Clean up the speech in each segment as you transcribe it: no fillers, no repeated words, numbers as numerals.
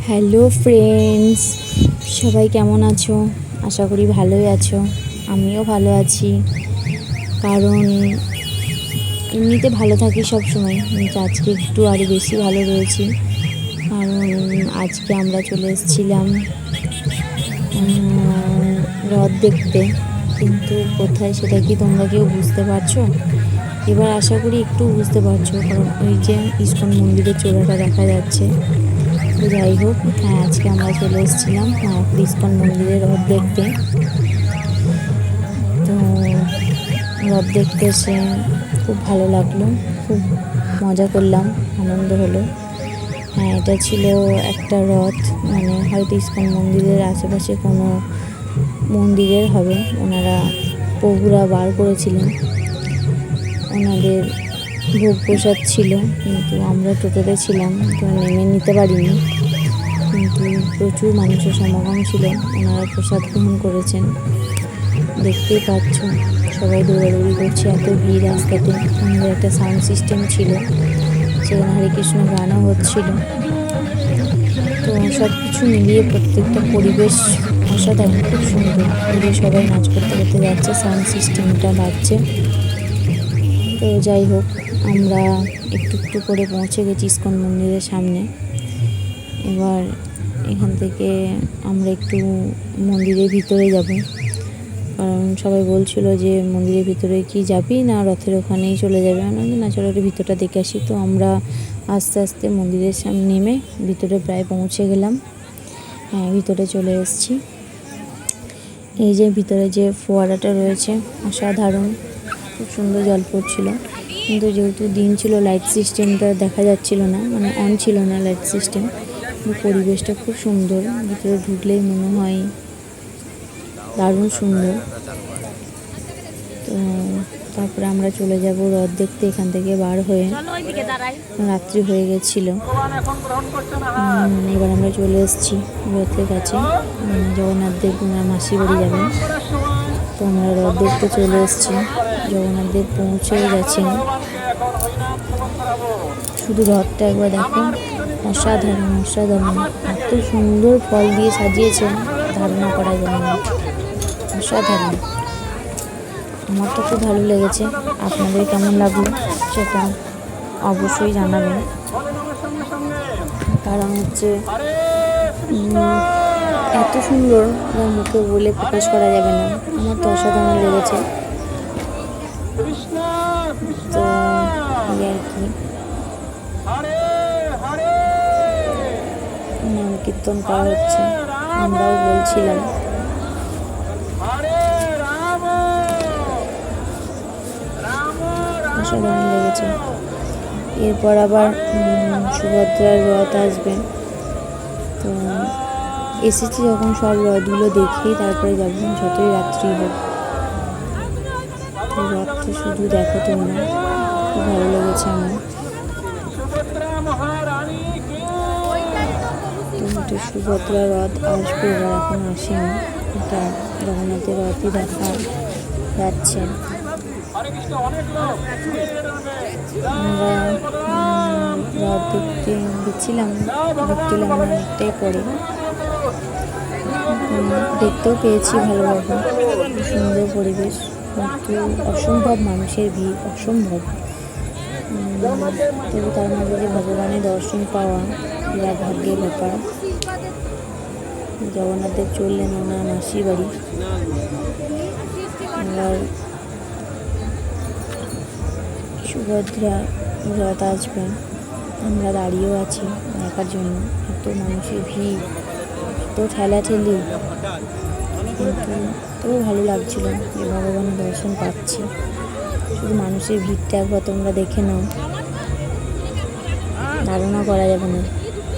Hello friends, সবাই কেমন আছো? আশা করি ভালোই আছো। আমিও ভালো আছি, কারণ এমনিতে ভালো থাকি সব সময়, কিন্তু আজকে একটু আরও বেশি ভালো রয়েছি। কারণ আজকে আমরা চলে এসেছিলাম রথ দেখতে, কিন্তু কোথায় সেটা কি তোমরা কেউ বুঝতে পারছো? এবার আশা করি একটু বুঝতে পারছো, কারণ ওই যে ইস্কন মন্দিরের চূড়াটা দেখা যাচ্ছে। তো যাই হোক, হ্যাঁ, আজকে আমরা চলে এসেছিলাম মায়াপুর ইস্কন মন্দিরে রথ দেখতে। তো রথ দেখতে এসে খুব ভালো লাগলো, খুব মজা করলাম, আনন্দ হলো। হ্যাঁ, এটা ছিল একটা রথ, মানে হয়তো ইস্কন মন্দিরের আশেপাশে কোনো মন্দিরের হবে। ওনারা প্রভুরা বার করেছিলেন, ওনাদের ভোগ প্রসাদ ছিল, কিন্তু আমরা টোটোতে ছিলাম তো নেমে নিতে পারিনি। কিন্তু প্রচুর মানুষের সমাগম ছিল, ওনারা প্রসাদ গ্রহণ করেছেন। দেখতেই পাচ্ছ সবাই দৌড়াদৌড়ি করছে, এত ভিড় রাস্তাতে। আমাদের একটা সাউন্ড সিস্টেম ছিল, সেখানে হরে কৃষ্ণ গানও হচ্ছিল। তো সব কিছু মিলিয়ে প্রত্যেকটা পরিবেশ অসাধারণ, খুব সুন্দর। দূরে সবাই নাচ করতে করতে যাচ্ছে, সাউন্ড সিস্টেমটা বাজছে। তো যাই হোক, আমরা একটু একটু করে পৌঁছে গেছি ইস্কন মন্দিরের সামনে। এবার এখান থেকে আমরা একটু মন্দিরের ভিতরে যাব, কারণ সবাই বলছিল যে মন্দিরের ভিতরে কি যাবি না রথের ওখানেই চলে যাবে। আমরা না, চলো ওর ভিতরটা দেখে আসি। তো আমরা আস্তে আস্তে মন্দিরের সামনে নেমে ভিতরে প্রায় পৌঁছে গেলাম। হ্যাঁ, ভিতরে চলে এসেছি। এই যে ভিতরে যে ফোয়ারাটা রয়েছে অসাধারণ, খুব সুন্দর জল পড়ছিল। কিন্তু যেহেতু দিন ছিল, লাইট সিস্টেমটা দেখা যাচ্ছিল না, মানে অন ছিল না লাইট সিস্টেম। কিন্তু পরিবেশটা খুব সুন্দর, ভিতরে ঢুকলেই মনে হয় দারুণ সুন্দর। তো তারপরে আমরা চলে যাব রথ দেখতে এখান থেকে বার হয়ে। রাত্রি হয়ে গেছিল। এবার আমরা চলে এসেছি রথের কাছে, জগন্নাথ দেব ওনার মাসির বাড়ি যাবেন। তো আমরা রথ দেখতে চলে এসেছি, জগন্নাথ দেব পৌঁছে গেছেন। শুধু রথটা একবার দেখো, অসাধারণ অসাধারণ, এত সুন্দর ফল দিয়ে সাজিয়েছেন, ধারণা করা যায় না, অসাধারণ। আমার তো খুব ভালো লেগেছে, আপনাদের কেমন লাগলো সেটা অবশ্যই জানাবেন। কারণ হচ্ছে এত সুন্দর, আমার মুখে বলে প্রকাশ করা যাবে না, আমার তো অসাধারণ লেগেছে। তো এই আর কি, নাম কীর্তন করা হচ্ছে, আমরাও বলছিলাম। অসাধারণ লেগেছে। এরপর আবার সুভদ্রার রথ আসবে। তো এসেছি যখন সব রথগুলো দেখেই তারপরে যাবো, যতই রাত্রি হোক। তো রথটা শুধু দেখো তোমরা, খুব ভালো লেগেছে আমার। তো সুভদ্রা রথ আসবে, এবার এখন আসেনি, এটা জগন্নাথের রথই দেখা যাচ্ছে। আমরা রথ দেখতে গেছিলাম অনেকটাই পরে, দেখতেও পেয়েছি ভালোভাবে, সুন্দর পরিবেশ, কিন্তু অসম্ভব মানুষের ভিড়, অসম্ভব। তবু তার মধ্যে যে ভগবানের দর্শন পাওয়া বিরাট ভাগ্যের ব্যাপার। জগন্নাথদেব চললেন ওনার মাসির বাড়ি। এবার সুভদ্রা রথ আসবে, আমরা দাঁড়িয়েও আছি দেখার জন্য। এত মানুষের ভিড়, এত ঠেলাঠেলি, কিন্তু তবু ভালো লাগছিল যে ভগবানের দর্শন পাচ্ছি। শুধু মানুষের ভিড়টা একবার তোমরা দেখে নাও, ধারণা করা যাবে না।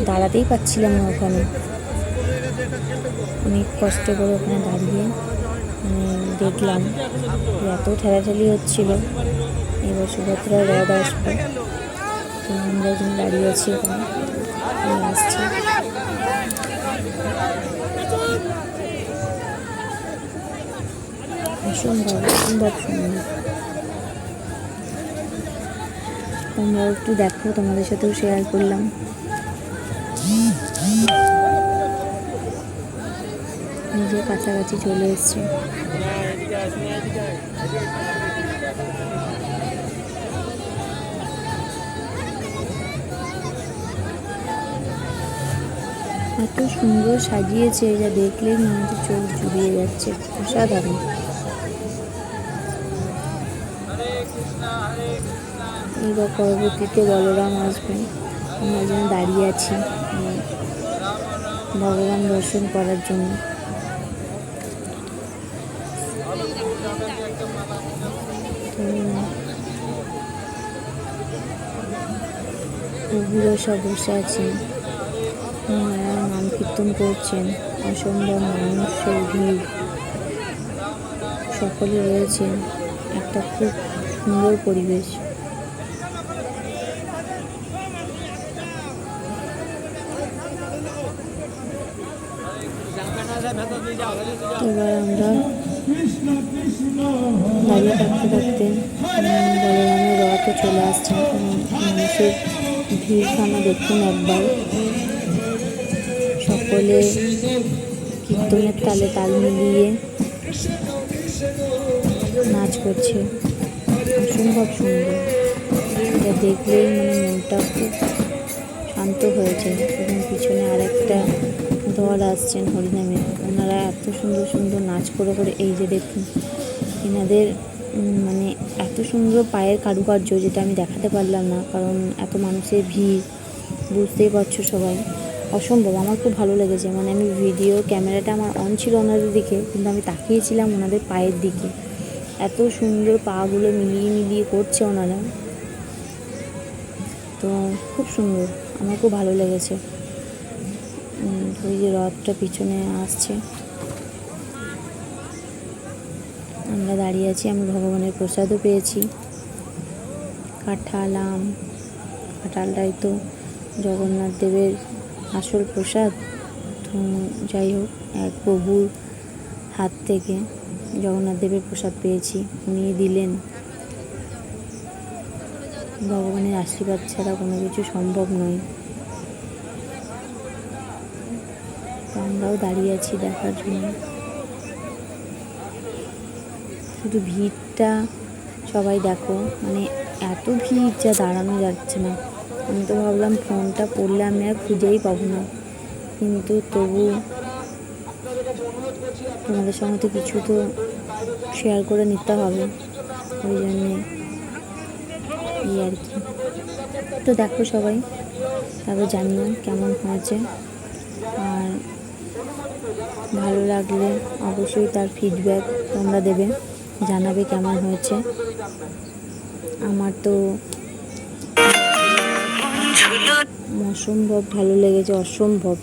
দাঁড়াতেই পাচ্ছিলাম না ওখানে, অনেক কষ্ট করে ওখানে দাঁড়িয়ে দেখলাম এত ঠেলাঠেলি হচ্ছিল। এবার সুভদ্রার রথ আসবে, তো আমরা যখন দাঁড়িয়ে আছি ওখানে, আসছি। অসম্ভব অসম্ভব সুন্দর। তোমরা একটু দেখো, তোমাদের সাথেও শেয়ার করলাম। নিজের কাছাকাছি চলে এসছে। এত সুন্দর সাজিয়েছে, যা দেখলেই মনে হচ্ছে চোখ জুড়িয়ে যাচ্ছে, অসাধারণ। এবার পরবর্তীতে বলরাম আসবেন, আমরা যেন দাঁড়িয়ে আছি ভগবান দর্শন করার জন্য। প্রভুরা সব বসে আছেন, নাম কীর্তন করছেন, অসম্ভব মানুষের ভিড়, সকলে রয়েছেন, একটা খুব সুন্দর পরিবেশ। এবার আমরা দাঁড়িয়ে থাকতে থাকতে বলরামের রথও চলে আসছেন। মানুষের ভিড়খানা দেখুন একবার, সকলে কীর্তনের তালে তাল মিলিয়ে নাচ করছে, অসম্ভব সুন্দর। এটা দেখলেই মনটা খুব শান্ত হয়েছে। এবং পিছনে আরেকটা দল আসছেন হরিনামে, ওনারা এত সুন্দর সুন্দর নাচ করে করে, এই যে দেখুন এনাদের এত সুন্দর পায়ের কারুকার্য, যেটা আমি দেখাতে পারলাম না কারণ এত মানুষের ভিড়, বুঝতেই পারছো সবাই, অসম্ভব। আমার খুব ভালো লেগেছে, আমি ভিডিও ক্যামেরাটা আমার অন ছিল ওনাদের দিকে, কিন্তু আমি তাকিয়েছিলাম ওনাদের পায়ের দিকে। এত সুন্দর পাগুলো মিলিয়ে মিলিয়ে করছে ওনারা, তো খুব সুন্দর, আমার খুব ভালো লেগেছে। ওই যে রথটা পিছনে আসছে, আমরা দাঁড়িয়ে আছি, আমি ভগবানের প্রসাদও পেয়েছি, কাঁঠাল, আম। কাঁঠালটাই তো জগন্নাথ দেবের আসল প্রসাদ। তো যাই হোক, এক প্রভুর হাত থেকে জগন্নাথ দেবের প্রসাদ পেয়েছি, উনি দিলেন। ভগবানের আশীর্বাদ ছাড়া কোনো কিছু সম্ভব নয়। তো আমরাও দাঁড়িয়ে আছি দেখার জন্য। শুধু ভিড়টা সবাই দেখো, এত ভিড় যা দাঁড়ানো যাচ্ছে না। আমি তো ভাবলাম ফোনটা পড়লে আমি আর খুঁজেই পাবো না, কিন্তু তবু তোমাদের সঙ্গে তো কিছু তো শেয়ার করে নিতে হবে, ওই জন্যে এই আর কি। তো দেখো সবাই, তারপর জানিও কেমন হয়েছে, আর ভালো লাগলে অবশ্যই তার ফিডব্যাক তোমরা দেবে, জানাবে কেমন হয়েছে। আমার তো অসম্ভব ভালো লেগেছে, অসম্ভব।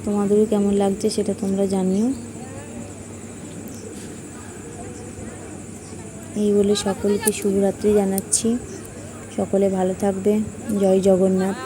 তোমাদেরও কেমন লাগছে সেটা তোমরা জানিও। এই বলে সকলকে শুভরাত্রি জানাচ্ছি, সকলে ভালো থাকবে। জয় জগন্নাথ।